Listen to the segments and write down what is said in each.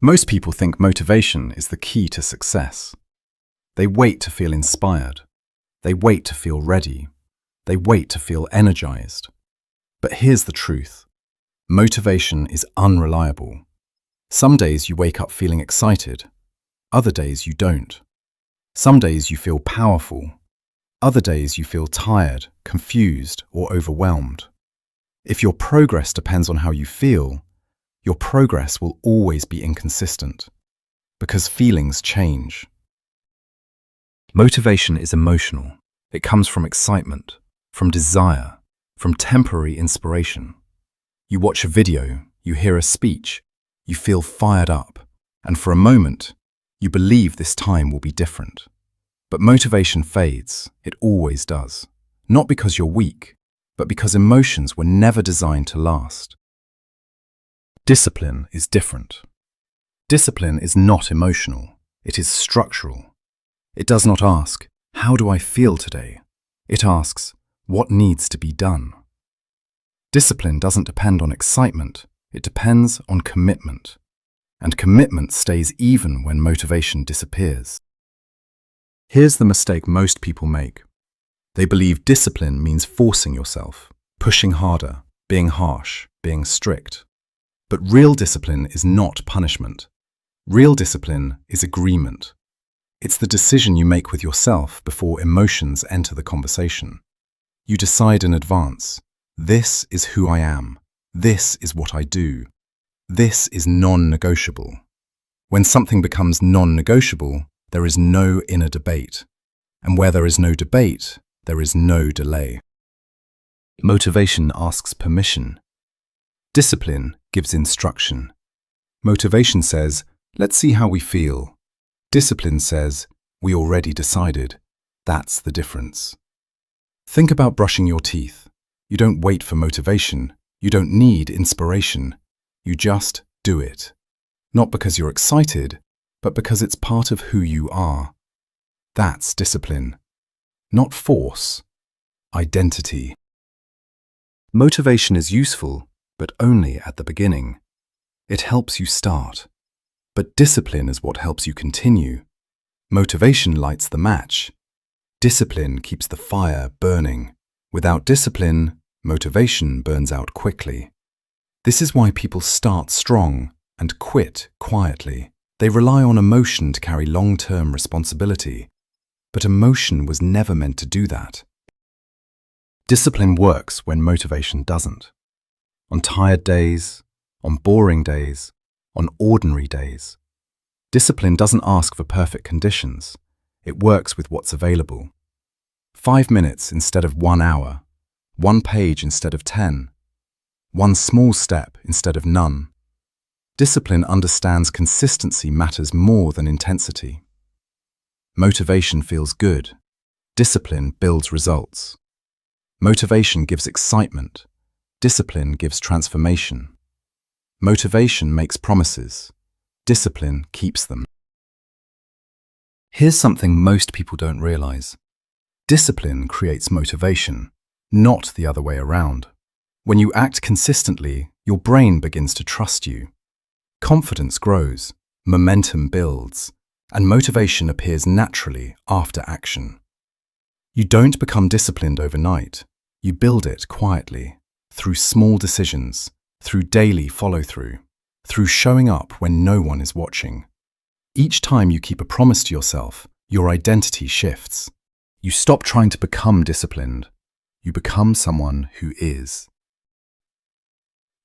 Most people think motivation is the key to success. They wait to feel inspired. They wait to feel ready. They wait to feel energized. But here's the truth. Motivation is unreliable. Some days you wake up feeling excited. Other days you don't. Some days you feel powerful. Other days you feel tired, confused, or overwhelmed. If your progress depends on how you feel, your progress will always be inconsistent, because feelings change. Motivation is emotional. It comes from excitement, from desire, from temporary inspiration. You watch a video, you hear a speech, you feel fired up, and for a moment, you believe this time will be different. But motivation fades, it always does. Not because you're weak, but because emotions were never designed to last. Discipline is different. Discipline is not emotional, it is structural. It does not ask, how do I feel today? It asks, what needs to be done? Discipline doesn't depend on excitement, it depends on commitment. And commitment stays even when motivation disappears. Here's the mistake most people make. They believe discipline means forcing yourself, pushing harder, being harsh, being strict. But real discipline is not punishment. Real discipline is agreement. It's the decision you make with yourself before emotions enter the conversation. You decide in advance, this is who I am. This is what I do. This is non-negotiable. When something becomes non-negotiable, there is no inner debate. And where there is no debate, there is no delay. Motivation asks permission. Discipline gives instruction. Motivation says, let's see how we feel. Discipline says, we already decided. That's the difference. Think about brushing your teeth. You don't wait for motivation. You don't need inspiration. You just do it. Not because you're excited, but because it's part of who you are. That's discipline. Not force. Identity. Motivation is useful, but only at the beginning. It helps you start. But discipline is what helps you continue. Motivation lights the match. Discipline keeps the fire burning. Without discipline, motivation burns out quickly. This is why people start strong and quit quietly. They rely on emotion to carry long-term responsibility. But emotion was never meant to do that. Discipline works when motivation doesn't. On tired days, on boring days, on ordinary days. Discipline doesn't ask for perfect conditions. It works with what's available. 5 minutes instead of 1 hour. 1 page instead of 10. 1 small step instead of none. Discipline understands consistency matters more than intensity. Motivation feels good. Discipline builds results. Motivation gives excitement. Discipline gives transformation. Motivation makes promises. Discipline keeps them. Here's something most people don't realize. Discipline creates motivation, not the other way around. When you act consistently, your brain begins to trust you. Confidence grows, momentum builds, and motivation appears naturally after action. You don't become disciplined overnight. You build it quietly, through small decisions, through daily follow-through, through showing up when no one is watching. Each time you keep a promise to yourself, your identity shifts. You stop trying to become disciplined. You become someone who is.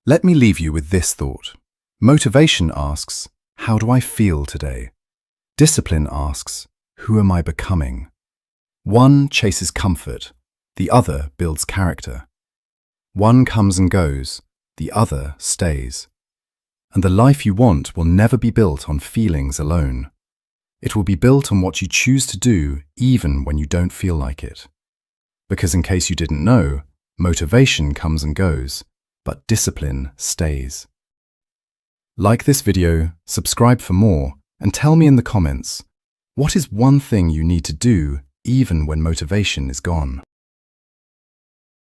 Let me leave you with this thought. Motivation asks, how do I feel today? Discipline asks, who am I becoming? One chases comfort, the other builds character. One comes and goes, the other stays. And the life you want will never be built on feelings alone. It will be built on what you choose to do even when you don't feel like it. Because in case you didn't know, motivation comes and goes, but discipline stays. Like this video, subscribe for more, and tell me in the comments, what is one thing you need to do even when motivation is gone?